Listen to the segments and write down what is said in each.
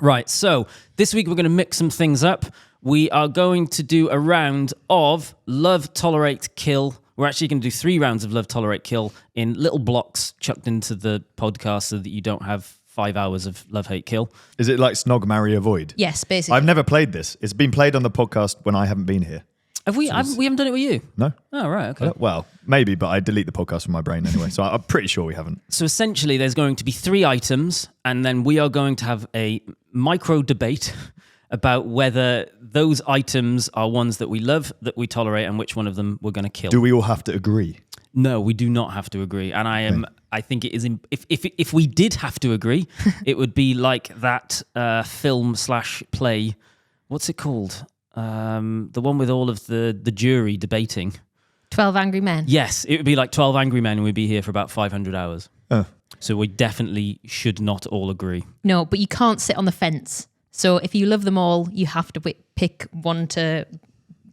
Right, so this week we're going to mix some things up. We are going to do a round of Love, Tolerate, Kill. We're actually going to do 3 rounds of Love, Tolerate, Kill in little blocks chucked into the podcast so that you don't have 5 hours of Love, Hate, Kill. Is it like Snog, Marry, Avoid? Yes, basically. I've never played this. It's been played on the podcast when I haven't been here. Have we? We haven't done it with you? No. Oh, right, okay. Well, maybe, but I delete the podcast from my brain anyway, so I'm pretty sure we haven't. So essentially there's going to be 3 items, and then we are going to have a micro debate about whether those items are ones that we love, that we tolerate, and which one of them we're going to kill. Do we all have to agree? No, we do not have to agree. And I think it is, if we did have to agree, it would be like that film/play, what's it called? The one with all of the jury debating. 12 Angry Men. Yes, it would be like 12 Angry Men, and we'd be here for about 500 hours. So we definitely should not all agree. No, but you can't sit on the fence. So if you love them all, you have to pick one to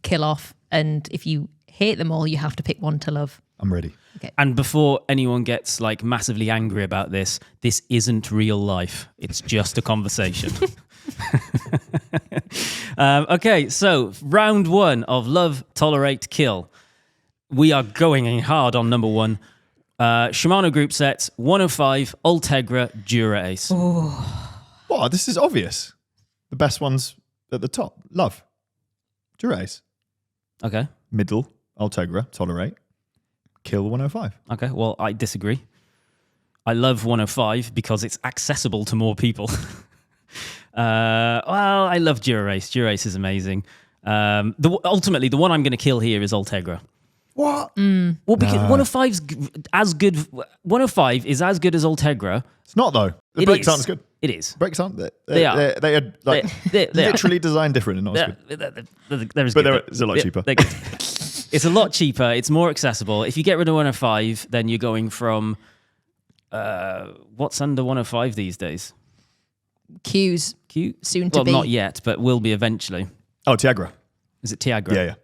kill off. And if you hate them all, you have to pick one to love. I'm ready. Okay. And before anyone gets like massively angry about this isn't real life. It's just a conversation. Okay, so round 1 of Love, Tolerate, Kill. We are going in hard on number 1. Shimano group sets, 105, Ultegra, Dura Ace. What? This is obvious. The best ones at the top. Love. Dura-Ace. Okay. Middle. Ultegra. Tolerate. Kill 105. Okay, well, I disagree. I love 105 because it's accessible to more people. Well, I love Dura-Ace. Dura-Ace is amazing. Ultimately, the one I'm going to kill here is Ultegra. What? Well, because 105's as good. 105 is as good as Ultegra. It's not, though. The brakes aren't as good. It is. Brakes aren't. They are. They are like They literally designed different and not as good. It's a lot cheaper. It's a lot cheaper. It's more accessible. If you get rid of 105, then you're going from what's under 105 these days? Q's. Q? Soon to well, be. not yet, but will be eventually. Oh, Tiagra. Is it Tiagra? Yeah.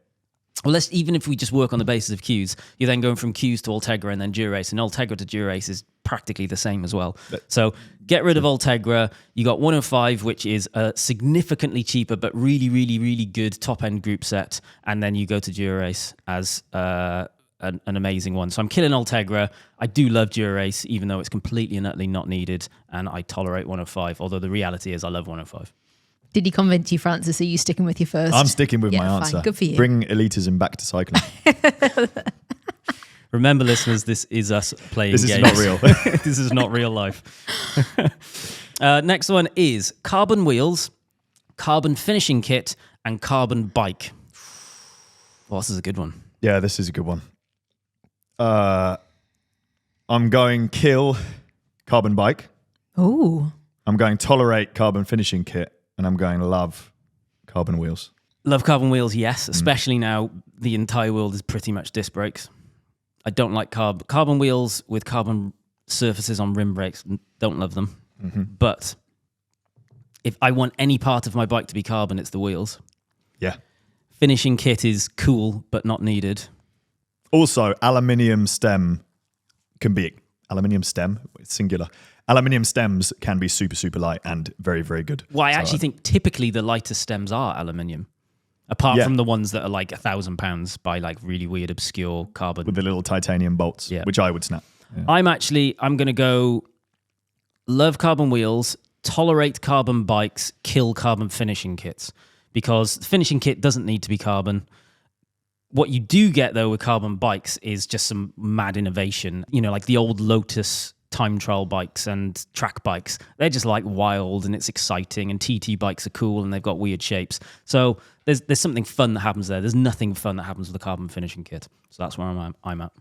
Well, even if we just work on the basis of Qs, you're then going from Qs to Ultegra and then Dura-Ace, and Ultegra to Dura-Ace is practically the same as well. So get rid of Ultegra. You got 105, which is a significantly cheaper but really, really, really good top-end group set, and then you go to Dura-Ace as an amazing one. So I'm killing Ultegra. I do love Dura-Ace, even though it's completely and utterly not needed, and I tolerate 105, although the reality is I love 105. Did he convince you, Francis? Are you sticking with your first? I'm sticking with my fine. answer. Good for you. Bring elitism back to cycling. Remember, listeners, this is us playing This games. is not real. This is not real life. Next one is carbon wheels, carbon finishing kit, and carbon bike. Well, this is a good one. Yeah, this is a good one. I'm going kill carbon bike. Ooh. I'm going tolerate carbon finishing kit. And I'm going love carbon wheels. Love carbon wheels, yes, especially now the entire world is pretty much disc brakes. I don't like carbon wheels with carbon surfaces on rim brakes. Don't love them. Mm-hmm. But if I want any part of my bike to be carbon, it's the wheels. Yeah. Finishing kit is cool, but not needed. Also, aluminium stem can be... Aluminium stem? It's singular. Aluminium stems can be super, super light and very, very good. Well, I actually think typically the lightest stems are aluminium. Apart from the ones that are like £1,000 by like really weird, obscure carbon. With the little titanium bolts, which I would snap. Yeah. I'm going to go love carbon wheels, tolerate carbon bikes, kill carbon finishing kits. Because the finishing kit doesn't need to be carbon. What you do get, though, with carbon bikes is just some mad innovation. You know, like the old Lotus time trial bikes and track bikes. They're just like wild and it's exciting, and TT bikes are cool and they've got weird shapes. So there's something fun that happens there. There's nothing fun that happens with a carbon finishing kit. So that's where I'm at.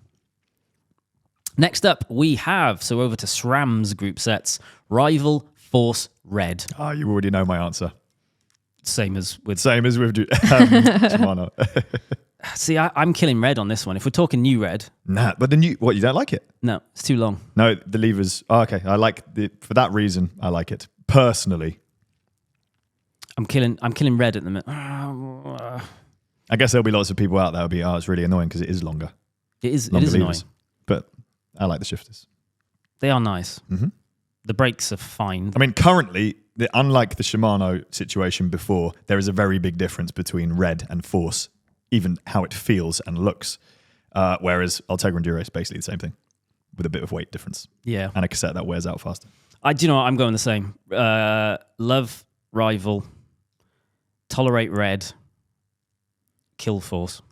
Next up, we have, so over to SRAM's group sets, Rival, Force, Red. Oh, you already know my answer. Same as with Shimano. See, I'm killing Red on this one. If we're talking new Red. Nah, but the new... What, you don't like it? No, it's too long. No, the levers... Oh, okay, I like... For that reason, I like it. Personally. I'm killing Red at the minute. I guess there'll be lots of people out there who'll be, it's really annoying because it is longer. It is levers. annoying. But I like the shifters. They are nice. Mm-hmm. The brakes are fine. I mean, currently, unlike the Shimano situation before, there is a very big difference between red and Force, even how it feels and looks. Whereas Ultegra Enduro is basically the same thing with a bit of weight difference. Yeah. And a cassette that wears out faster. Do you know what? I'm going the same. Love Rival, tolerate red, kill Force.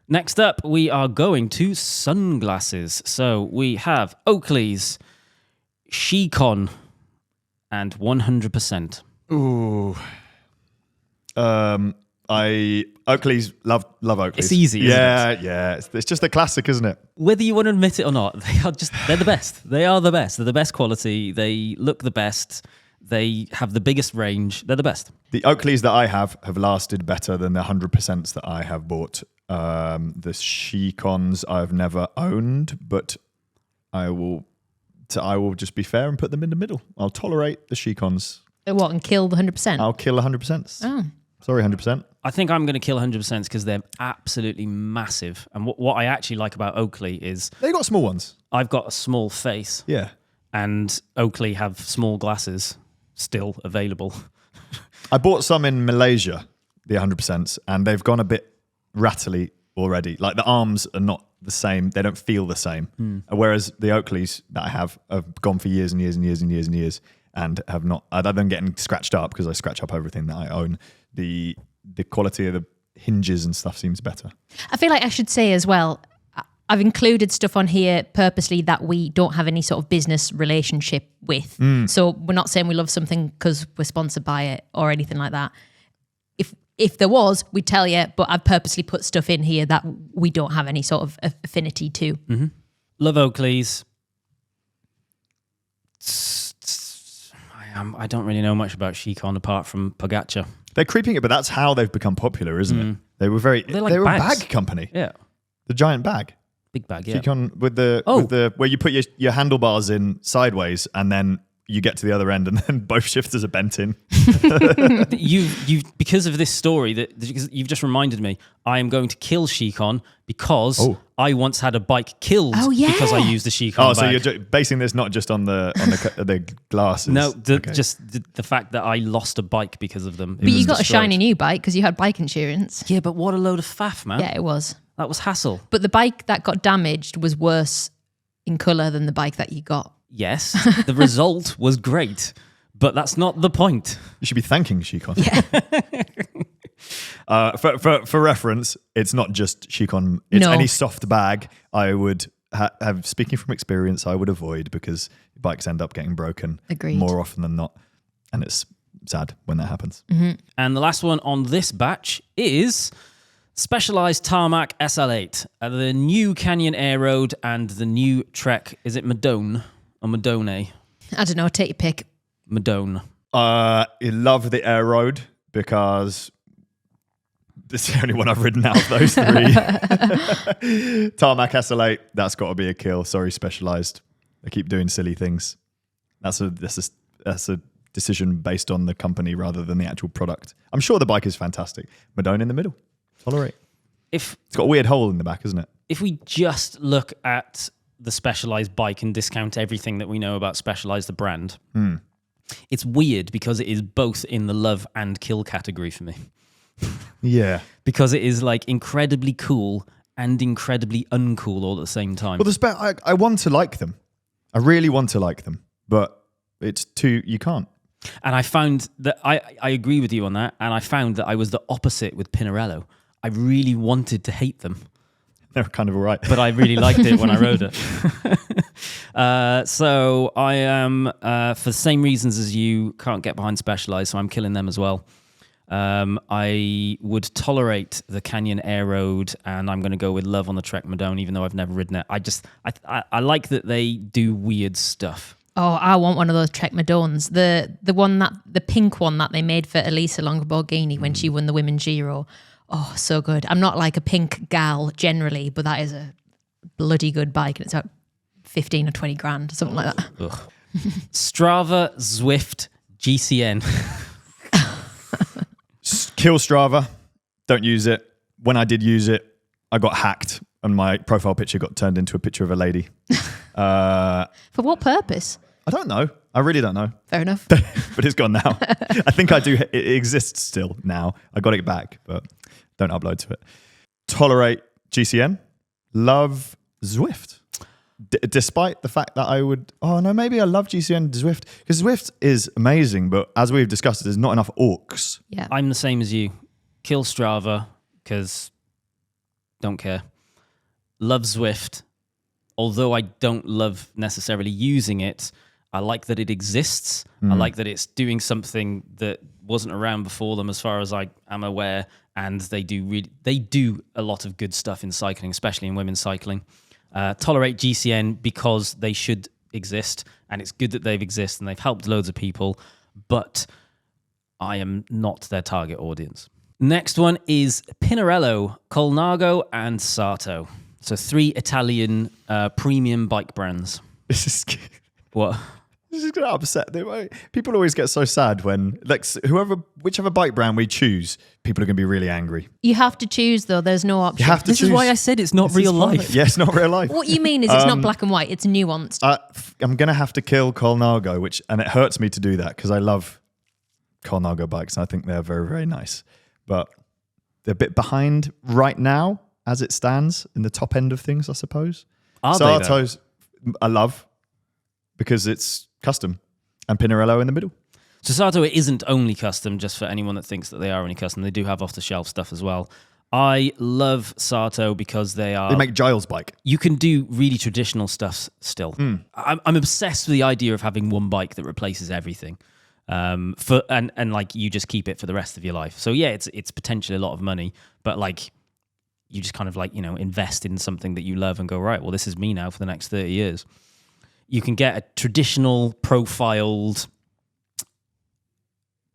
Next up, we are going to sunglasses. So we have Oakley's, Shikon, and 100%. Ooh. Oakley's love Oakley's. It's easy, isn't it? Yeah. It's just a classic, isn't it? Whether you want to admit it or not, they're the best. They are the best. They're the best quality. They look the best. They have the biggest range. They're the best. The Oakleys that I have lasted better than the 100%s that I have bought. The Shikons I've never owned, but I will just be fair and put them in the middle. I'll tolerate the Shikons. What, and kill the 100%? I'll kill 100%. Oh. Sorry, 100%. I think I'm going to kill 100% because they're absolutely massive. And what I actually like about Oakley is They got small ones. I've got a small face, Yeah. and Oakley have small glasses still available. I bought some in Malaysia, the 100%s, and they've gone a bit rattly already. Like the arms are not the same. They don't feel the same. Whereas the Oakleys that I have gone for years and years and years and years and years and have not, other than getting scratched up because I scratch up everything that I own, the quality of the hinges and stuff seems better. I feel like I should say as well, I've included stuff on here purposely that we don't have any sort of business relationship with. So we're not saying we love something because we're sponsored by it or anything like that. If there was, we'd tell you, but I've purposely put stuff in here that we don't have any sort of affinity to. Mm-hmm. Love Oakleys. I don't really know much about Shikon apart from Pogacar. They're creeping it, but that's how they've become popular, isn't it? They were like they were a bags. bag company. Yeah. The giant bag. Big bag, yeah. Shikon with the where you put your handlebars in sideways and then you get to the other end and then both shifters are bent in. You've because of this story because you've just reminded me, I am going to kill Shikon because I once had a bike killed because I used the Shikon bag. So you're basing this not just on the glasses. No, just the fact that I lost a bike because of them. But you got a shiny new bike because you had bike insurance. Yeah, but what a load of faff, man. Yeah, it was. That was hassle. But the bike that got damaged was worse in colour than the bike that you got. Yes, the result was great, but that's not the point. You should be thanking Shikon. Yeah. For reference, it's not just Shikon. It's any soft bag I would have, speaking from experience, I would avoid because bikes end up getting broken more often than not. And it's sad when that happens. Mm-hmm. And the last one on this batch is Specialized Tarmac SL8, the new Canyon Air Road and the new Trek. Is it Madone or Madone? I don't know. Take your pick. Madone. I love the Air Road because it's the only one I've ridden out of those three. Tarmac SL8, that's got to be a kill. Sorry, Specialized. They keep doing silly things. That's a decision based on the company rather than the actual product. I'm sure the bike is fantastic. Madone in the middle. Tolerate. It's got a weird hole in the back, isn't it? If we just look at the Specialized bike and discount everything that we know about Specialized, the brand, it's weird because it is both in the love and kill category for me. Yeah. Because it is like incredibly cool and incredibly uncool all at the same time. Well, I want to like them. I really want to like them, but you can't. And I found that I agree with you on that. And I found that I was the opposite with Pinarello. I really wanted to hate them. They're kind of all right. But I really liked it when I rode it. So I am, for the same reasons as you, can't get behind Specialized, so I'm killing them as well. I would tolerate the Canyon Air Road, and I'm going to go with Love on the Trek Madone, even though I've never ridden it. I like that they do weird stuff. Oh, I want one of those Trek Madones. The pink one that they made for Elisa Longoborghini when she won the Women's Giro. Oh, so good. I'm not like a pink gal generally, but that is a bloody good bike, and it's about 15 or 20 grand, something like that. Ugh. Strava Zwift GCN. Kill Strava. Don't use it. When I did use it, I got hacked and my profile picture got turned into a picture of a lady. For what purpose? I don't know. I really don't know. Fair enough. But it's gone now. I think I do. It exists still now. I got it back, but don't upload to it. Tolerate GCN. Love Zwift. Despite the fact that I would... Oh, no, maybe I love GCN Zwift. Because Zwift is amazing, but as we've discussed, there's not enough orcs. Yeah. I'm the same as you. Kill Strava, because don't care. Love Zwift. Although I don't love necessarily using it, I like that it exists. I like that it's doing something that wasn't around before them, as far as I am aware. And they do a lot of good stuff in cycling, especially in women's cycling. Tolerate GCN because they should exist, and it's good that they've existed and they've helped loads of people, but I am not their target audience. Next one is Pinarello, Colnago, and Sato. So 3 Italian premium bike brands. This is... What? This is going to upset them. People always get so sad when, like, whichever bike brand we choose, people are going to be really angry. You have to choose, though. There's no option. You have to This choose. is why I said it's not This real is fine. life. Yeah, it's not real life. What you mean is it's not black and white. It's nuanced. I'm going to have to kill Colnago, and it hurts me to do that because I love Colnago bikes and I think they're very, very nice. But they're a bit behind right now as it stands in the top end of things, I suppose. Are they, though? Sato's I love because it's custom, and Pinarello in the middle. So Sato isn't only custom, just for anyone that thinks that they are only custom. They do have off-the-shelf stuff as well. I love Sato because they make Giles' bike. You can do really traditional stuff still. I'm obsessed with the idea of having one bike that replaces everything. And like you just keep it for the rest of your life. So yeah, it's potentially a lot of money, but like you just kind of like, invest in something that you love and go, right, well, this is me now for the next 30 years. You can get a traditional profiled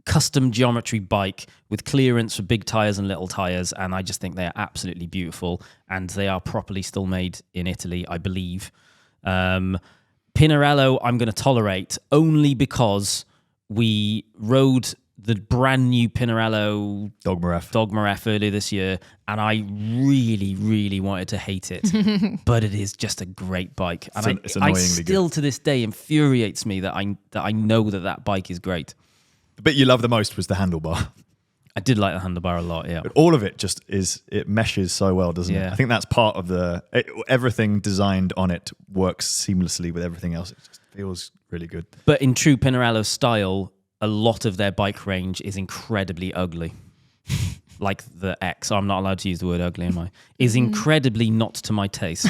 custom geometry bike with clearance for big tires and little tires, and I just think they are absolutely beautiful, and they are properly still made in Italy, I believe. Pinarello I'm going to tolerate only because we rode the brand new Pinarello Dogma F earlier this year, and I really, really wanted to hate it, but it is just a great bike, and it's I annoyingly still good. to this day infuriates me that I know that bike is great. The bit you love the most was the handlebar. I did like the handlebar a lot, yeah. But all of it just it meshes so well, doesn't it? Yeah. I think that's part of everything designed on it works seamlessly with everything else. It just feels really good. But in true Pinarello style, a lot of their bike range is incredibly ugly. Like the X, I'm not allowed to use the word ugly, am I? Is incredibly not to my taste.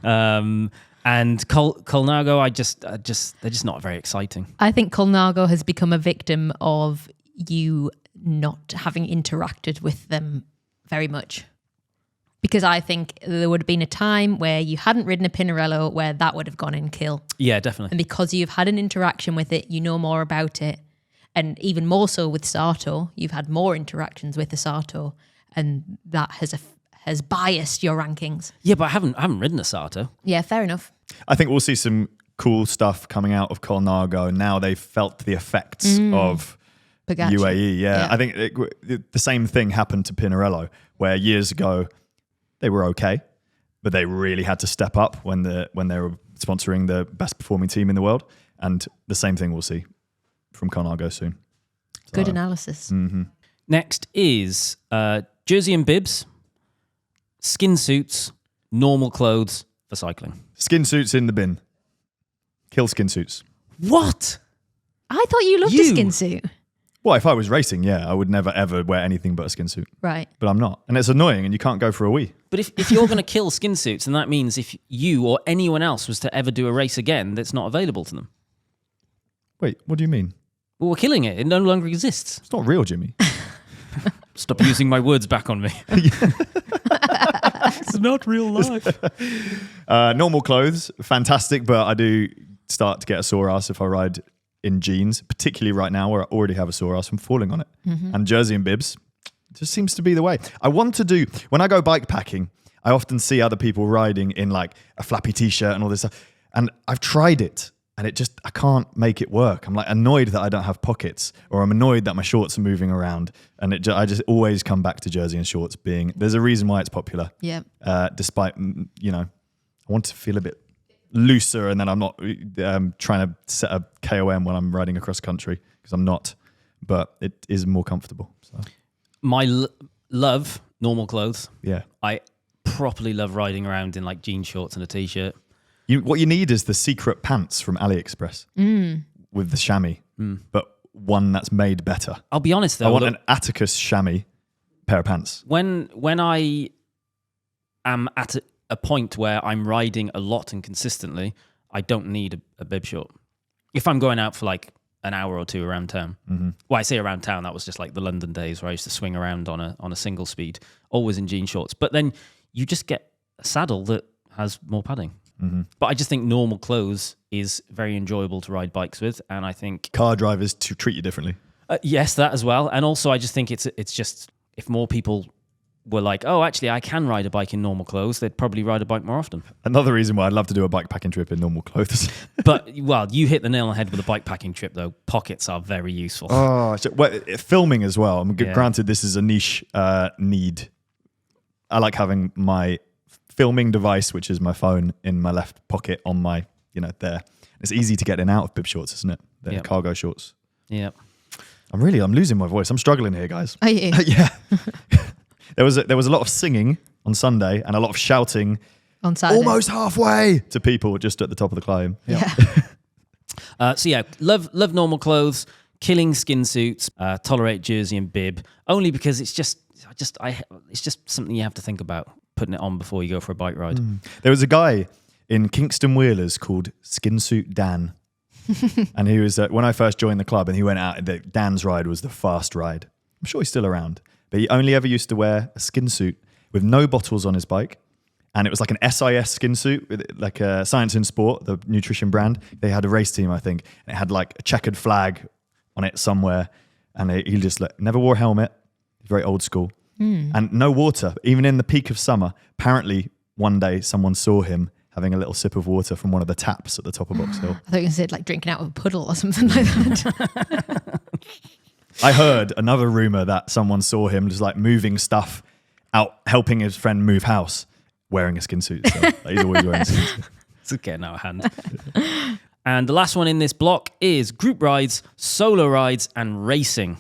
And Colnago, they're just not very exciting. I think Colnago has become a victim of you not having interacted with them very much. Because I think there would have been a time where you hadn't ridden a Pinarello where that would have gone in kill. Yeah, definitely. And because you've had an interaction with it, you know more about it. And even more so with Sato, you've had more interactions with the Sato, and that has biased your rankings. Yeah, but I haven't ridden a Sato. Yeah, fair enough. I think we'll see some cool stuff coming out of Colnago. Now they've felt the effects of Pagacci. UAE. Yeah. I think the same thing happened to Pinarello, where years ago they were okay, but they really had to step up when they were sponsoring the best performing team in the world. And the same thing we'll see from Colnago soon. Good analysis. Next is jersey and bibs, skin suits, normal clothes for cycling. Skin suits in the bin. Kill skin suits. What? I thought you loved a skin suit. Well, if I was racing, yeah, I would never ever wear anything but a skin suit. Right. But I'm not. And it's annoying and you can't go for a wee. But if you're going to kill skin suits, then that means if you or anyone else was to ever do a race again, that's not available to them. Wait, what do you mean? Well, we're killing it. It no longer exists. It's not real, Jimmy. Stop using my words back on me. It's not real life. Normal clothes, fantastic, but I do start to get a sore ass if I ride in jeans, particularly right now where I already have a sore ass from falling on it. And jersey and bibs just seems to be the way. I want to do, when I go bike packing, I often see other people riding in like a flappy t-shirt and all this stuff. And I've tried it and I can't make it work. I'm like annoyed that I don't have pockets, or I'm annoyed that my shorts are moving around. And I just always come back to jersey and shorts there's a reason why it's popular. Yeah. Despite, I want to feel a bit looser, and then I'm not trying to set a KOM when I'm riding across country, because I'm not. But it is more comfortable. So. My love normal clothes. Yeah. I properly love riding around in like jean shorts and a t-shirt. What you need is the secret pants from AliExpress with the chamois, but one that's made better. I'll be honest though. I want an Atticus chamois pair of pants. When I am at a point where I'm riding a lot and consistently, I don't need a bib short. If I'm going out for like an hour or two around town, well, I say around town, that was just like the London days where I used to swing around on a single speed, always in jean shorts. But then you just get a saddle that has more padding. But I just think normal clothes is very enjoyable to ride bikes with, and I think Car drivers to treat you differently. Yes, that as well. And also, I just think it's just, if more people were like, oh, actually, I can ride a bike in normal clothes, they'd probably ride a bike more often. Another reason why I'd love to do a bike packing trip in normal clothes. But, well, you hit the nail on the head with a bike packing trip, though. Pockets are very useful. Oh, filming as well. Granted, this is a niche need. I like having my filming device, which is my phone, in my left pocket on my, there. It's easy to get in and out of bib shorts, isn't it? They're cargo shorts. Yeah. I'm losing my voice. I'm struggling here, guys. Are you? Yeah. There was a lot of singing on Sunday and a lot of shouting On Saturday. almost halfway to people just at the top of the climb. Yeah. So yeah, love normal clothes, killing skin suits, tolerate jersey and bib, only because it's just something you have to think about, putting it on before you go for a bike ride. There was a guy in Kingston Wheelers called Skinsuit Dan. And he was, when I first joined the club and he went out, Dan's ride was the fast ride. I'm sure he's still around. But he only ever used to wear a skin suit with no bottles on his bike. And it was like an SIS skin suit, with like a Science in Sport, the nutrition brand. They had a race team, I think. And it had like a checkered flag on it somewhere. And he just never wore a helmet. Very old school. And no water, even in the peak of summer. Apparently, one day someone saw him having a little sip of water from one of the taps at the top of Box Hill. I thought you said like drinking out of a puddle or something like that. I heard another rumor that someone saw him just like moving stuff out, helping his friend move house, wearing a skin suit. So he's always wearing a skin suit. It's getting out of hand. And the last one in this block is group rides, solo rides, and racing.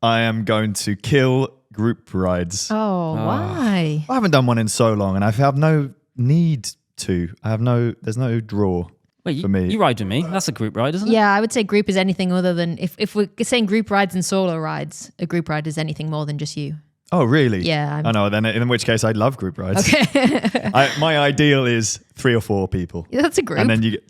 I am going to kill group rides. Oh, why? I haven't done one in so long, and I have no need to. There's no draw for me. You ride with me. That's a group ride, isn't it? Yeah, I would say group is anything other than, if we're saying group rides and solo rides, a group ride is anything more than just you. Oh, really? Yeah. I know. Then in which case, I'd love group rides. Okay. My ideal is 3 or 4 people. Yeah, that's a group. And then you get...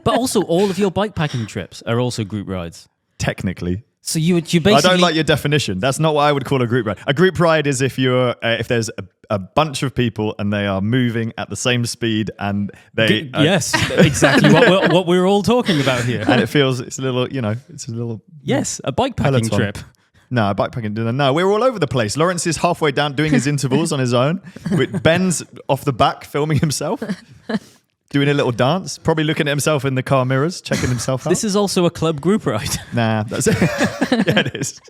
But also, all of your bike packing trips are also group rides. Technically. So you basically... I don't like your definition. That's not what I would call a group ride. A group ride is if if there's a bunch of people and they are moving at the same speed and they... yes, exactly what we're all talking about here. And it's a little... Yes, a bike packing peloton. trip. No, bikepacking dinner. No, we're all over the place. Lawrence is halfway down doing his intervals on his own. Ben's off the back filming himself, doing a little dance, probably looking at himself in the car mirrors, checking himself out. This is also a club group ride. Nah, that's it. Yeah, it is.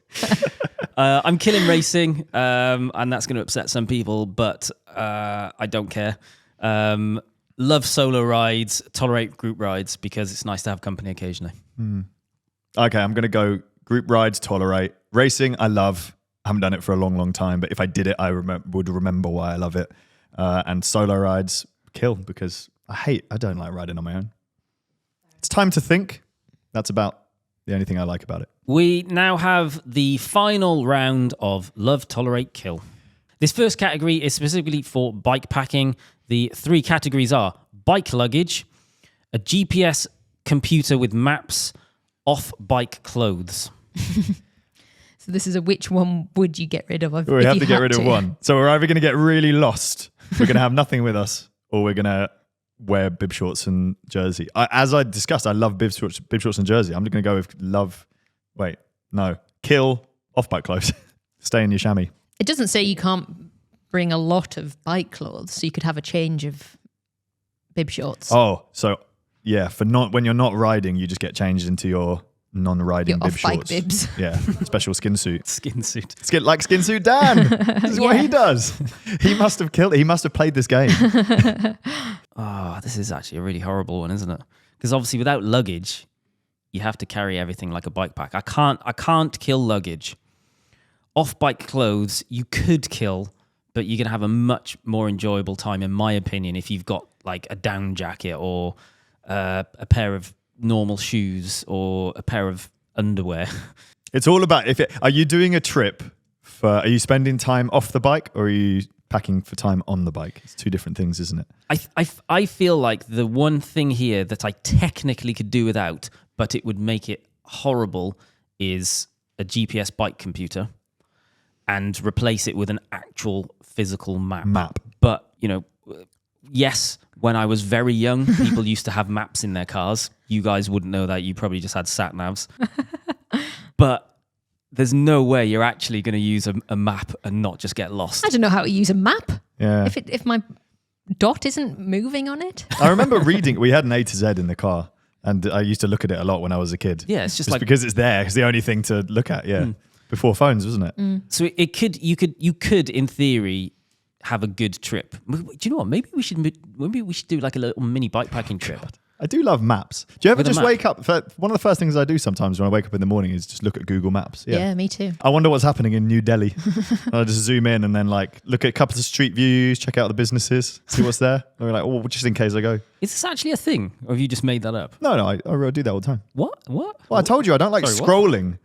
I'm killing racing, and that's going to upset some people, but I don't care. Love solo rides, tolerate group rides because it's nice to have company occasionally. Okay, I'm going to go group rides, tolerate. Racing, I love. I haven't done it for a long, long time, but if I did it, I would remember why I love it. And solo rides, kill, because I don't like riding on my own. It's time to think. That's about the only thing I like about it. We now have the final round of Love, Tolerate, Kill. This first category is specifically for bike packing. The 3 categories are bike luggage, a GPS computer with maps, off-bike clothes. So this is which one would you get rid of? We have to get rid of one. So we're either going to get really lost, we're going to have nothing with us, or we're going to wear bib shorts and jersey. As I discussed, I love bib shorts and jersey. I'm going to go with kill off-bike clothes. Stay in your chamois. It doesn't say you can't bring a lot of bike clothes, so you could have a change of bib shorts. Oh, so yeah, when you're not riding, you just get changed into your non-riding bib off-bike shorts. bibs. Yeah, special skin suit. Skin suit. Like Skin Suit Dan. This is what he does. He must have played this game. Oh, this is actually a really horrible one, isn't it? Because obviously without luggage, you have to carry everything like a bike pack. I can't kill luggage. Off-bike clothes, you could kill, but you're going to have a much more enjoyable time, in my opinion, if you've got like a down jacket or a pair of normal shoes or a pair of underwear. It's all about are you doing a trip are you spending time off the bike or are you packing for time on the bike? It's two different things, isn't it? I feel like the one thing here that I technically could do without, but it would make it horrible, is a GPS bike computer and replace it with an actual physical map. But, yes, when I was very young, people used to have maps in their cars. You guys wouldn't know that. You probably just had sat navs. But there's no way you're actually going to use a map and not just get lost. I don't know how to use a map. Yeah. If my dot isn't moving on it. I remember reading, we had an A to Z in the car, and I used to look at it a lot when I was a kid. Yeah, it's just like, because it's there. It's the only thing to look at, yeah. Before phones, wasn't it? So you could in theory have a good trip. Do you know what? Maybe we should do like a little mini bikepacking trip. I do love maps. Do you ever With a just map? wake up? One of the first things I do sometimes when I wake up in the morning is just look at Google Maps. Yeah, me too. I wonder what's happening in New Delhi. I just zoom in and then like look at a couple of street views, check out the businesses, see what's there. And we're like, oh, just in case I go. Is this actually a thing, or have you just made that up? No, I do that all the time. What? Well, I told you I don't like Sorry, what? scrolling.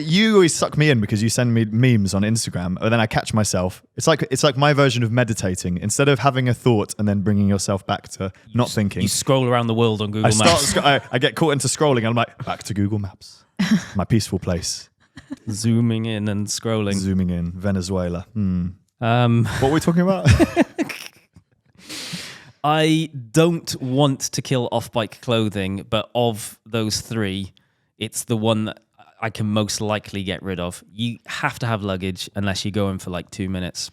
You always suck me in because you send me memes on Instagram, and then I catch myself. It's like my version of meditating. Instead of having a thought and then bringing yourself back to not thinking, You scroll around the world on Google Maps. I get caught into scrolling, and I'm like, back to Google Maps, my peaceful place. Zooming in and scrolling. Zooming in, Venezuela. What What were we talking about? I don't want to kill off-bike clothing, but of those three, it's the one that I can most likely get rid of. You have to have luggage unless you're going for like 2 minutes.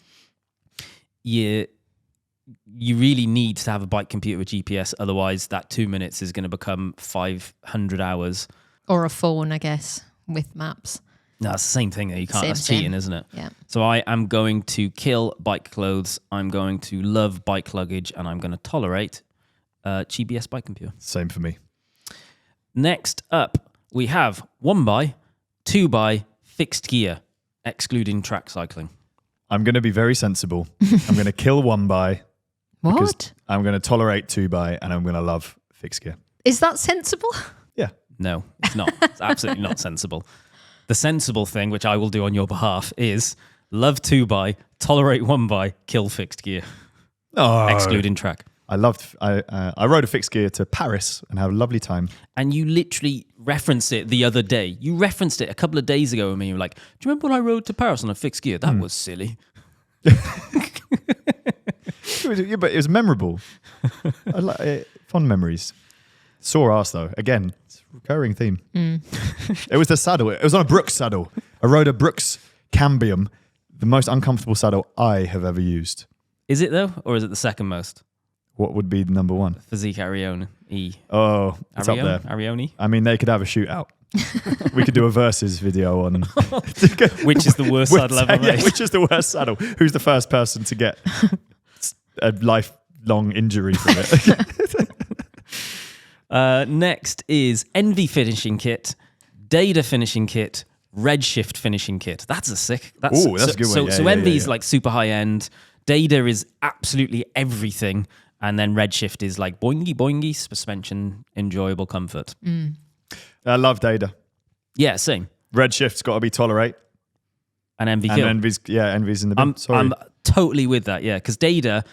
You really need to have a bike computer with GPS, otherwise that 2 minutes is going to become 500 hours. Or a phone, I guess, with maps. No, it's the same thing. You can't. Same, That's same. cheating, isn't it? Yeah. So I am going to kill bike clothes. I'm going to love bike luggage, and I'm going to tolerate GPS bike computer. Same for me. Next up, we have 1x, 2x, fixed gear, excluding track cycling. I'm going to be very sensible. I'm going to kill 1x. What? I'm going to tolerate 2x, and I'm going to love fixed gear. Is that sensible? Yeah. No, it's not. It's absolutely not sensible. The sensible thing, which I will do on your behalf, is love 2x, tolerate 1x, kill fixed gear, Oh, excluding track. I rode a fixed gear to Paris and had a lovely time. And you literally referenced it the other day. You referenced it a couple of days ago with me. You were like, do you remember when I rode to Paris on a fixed gear? That was silly. Yeah, but it was memorable. I like it. Fond memories. Sore ass though. Again, it's a recurring theme. It was the saddle. It was on a Brooks saddle. I rode a Brooks Cambium, the most uncomfortable saddle I have ever used. Is it though? Or is it the second most? What would be number one? Physique Arione E. Oh, it's up there. Arione? I mean, they could have a shootout. We could do a versus video on Which is the worst saddle ever made? which is the worst saddle? Who's the first person to get a lifelong injury from it? Next is Envy finishing kit, Data finishing kit, Redshift finishing kit. That's a sick. Ooh, that's a good one. So Yeah, Envy's yeah. like super high end. Data is absolutely everything. And then Redshift is like boingy boingy, suspension, enjoyable comfort. I love Data. Yeah, same. Redshift's got to be tolerate. And Envy And kill. Envy's in the bin. Sorry. I'm totally with that, yeah. Because Data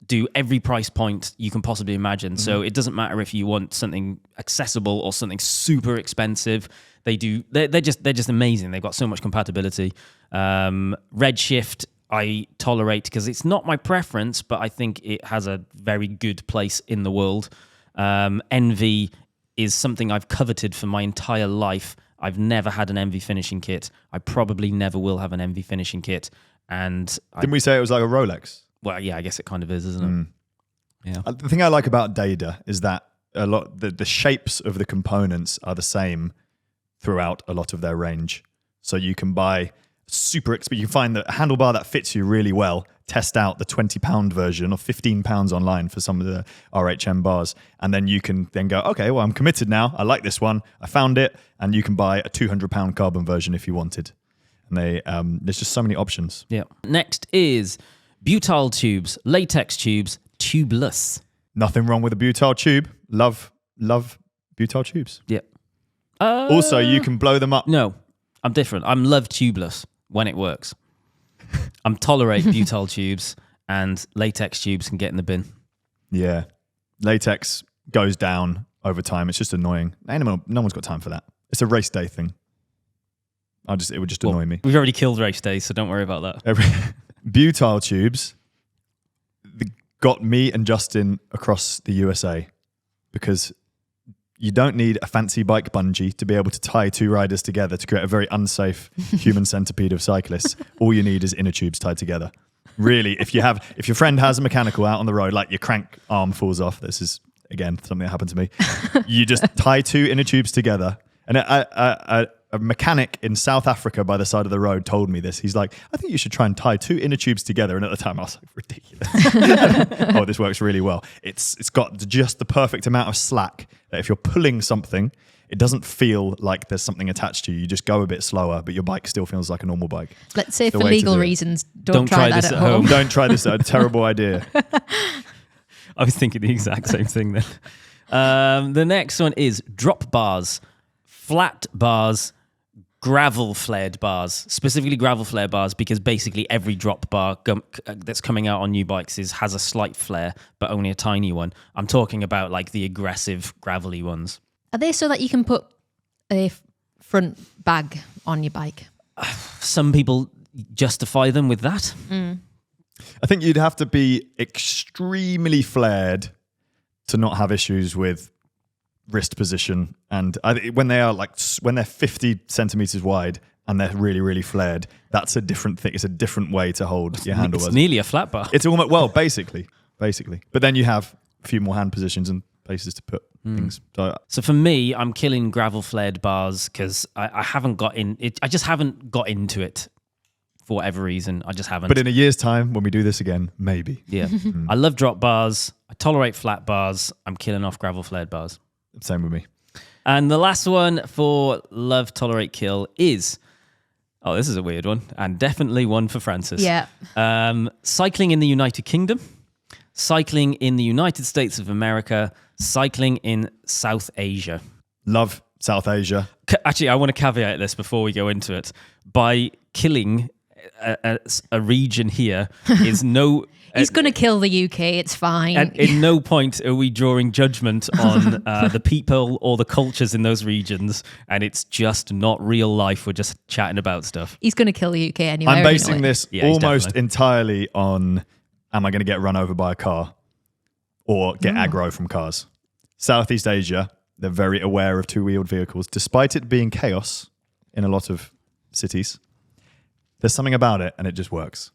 do every price point you can possibly imagine. So it doesn't matter if you want something accessible or something super expensive. They're just amazing. They've got so much compatibility. Redshift I tolerate because it's not my preference, but I think it has a very good place in the world. Envy is something I've coveted for my entire life. I've never had an Envy finishing kit. I probably never will have an Envy finishing kit. And Didn't we say it was like a Rolex? well, yeah, I guess it kind of is, isn't it? Yeah. The thing I like about Data is that a lot the shapes of the components are the same throughout a lot of their range. So you can buy super expensive. You can find the handlebar that fits you really well. Test out the £20 version or £15 online for some of the RHM bars. And then you can then go, okay, well, I'm committed now. I like this one. I found it. And you can buy a £200 carbon version if you wanted. And there's just so many options. Yeah. Next is butyl tubes, latex tubes, tubeless. Nothing wrong with a butyl tube. Love butyl tubes. Yeah. Also, you can blow them up. No, I'm different. I'm love tubeless when it works. I'm tolerate butyl tubes, and latex tubes can get in the bin. Yeah. Latex goes down over time. It's just annoying. No one's got time for that. It's a race day thing. It would just annoy me. We've already killed race day, so don't worry about that. Butyl tubes got me and Justin across the USA because you don't need a fancy bike bungee to be able to tie two riders together to create a very unsafe human centipede of cyclists. All you need is inner tubes tied together. Really, if your friend has a mechanical out on the road, like your crank arm falls off, this is, again, something that happened to me. You just tie two inner tubes together. And a mechanic in South Africa by the side of the road told me this. He's like, I think you should try and tie two inner tubes together. And at the time I was like, ridiculous. Oh, this works really well. It's got just the perfect amount of slack that if you're pulling something, it doesn't feel like there's something attached to you. You just go a bit slower, but your bike still feels like a normal bike. Let's say for legal reasons, don't try that this at home. Don't try this. A terrible idea. I was thinking the exact same thing then. The next one is drop bars, flat bars, gravel flared bars, specifically gravel flare bars, because basically every drop bar that's coming out on new bikes has a slight flare, but only a tiny one. I'm talking about like the aggressive gravelly ones. Are they so that you can put a front bag on your bike? Some people justify them with that. I think you'd have to be extremely flared to not have issues with wrist position, and when they're 50 centimeters wide and they're really, really flared, that's a different thing. It's a different way to hold your handlebars. It's nearly a flat bar. It's almost, well, basically. But then you have a few more hand positions and places to put things. So for me, I'm killing gravel flared bars because I haven't got in it. I just haven't got into it for whatever reason. I just haven't. But in a year's time, when we do this again, maybe. Yeah. I love drop bars. I tolerate flat bars. I'm killing off gravel flared bars. Same with me. And the last one for love, tolerate, kill is, this is a weird one, and definitely one for Francis. Yeah. Cycling in the United Kingdom, cycling in the United States of America, cycling in South Asia. Love South Asia. Actually, I want to caveat this before we go into it. By killing a region here is no... He's going to kill the UK, it's fine. And in no point are we drawing judgment on the people or the cultures in those regions, and it's just not real life. We're just chatting about stuff. He's going to kill the UK anyway. I'm basing this almost definitely. entirely on, am I going to get run over by a car or get aggro from cars? Southeast Asia, they're very aware of two-wheeled vehicles. Despite it being chaos in a lot of cities, there's something about it, and it just works.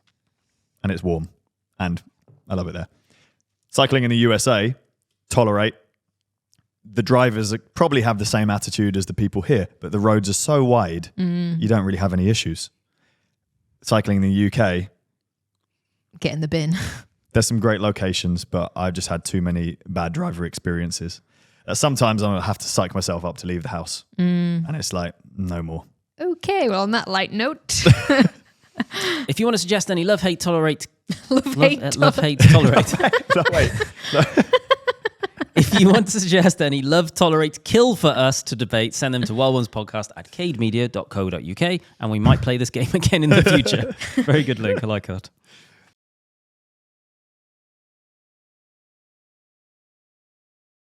And it's warm. And I love it there. Cycling in the USA, tolerate. The drivers probably have the same attitude as the people here, but the roads are so wide, you don't really have any issues. Cycling in the UK, get in the bin. There's some great locations, but I've just had too many bad driver experiences. Sometimes I have to psych myself up to leave the house. And it's like, no more. Okay, well, on that light note... If you want to suggest any love, hate, tolerate... love, hate, tolerate. No, wait. No. If you want to suggest any love, tolerate, kill for us to debate, send them to wildonespodcast@cademedia.co.uk, and we might play this game again in the future. Very good link. I like that.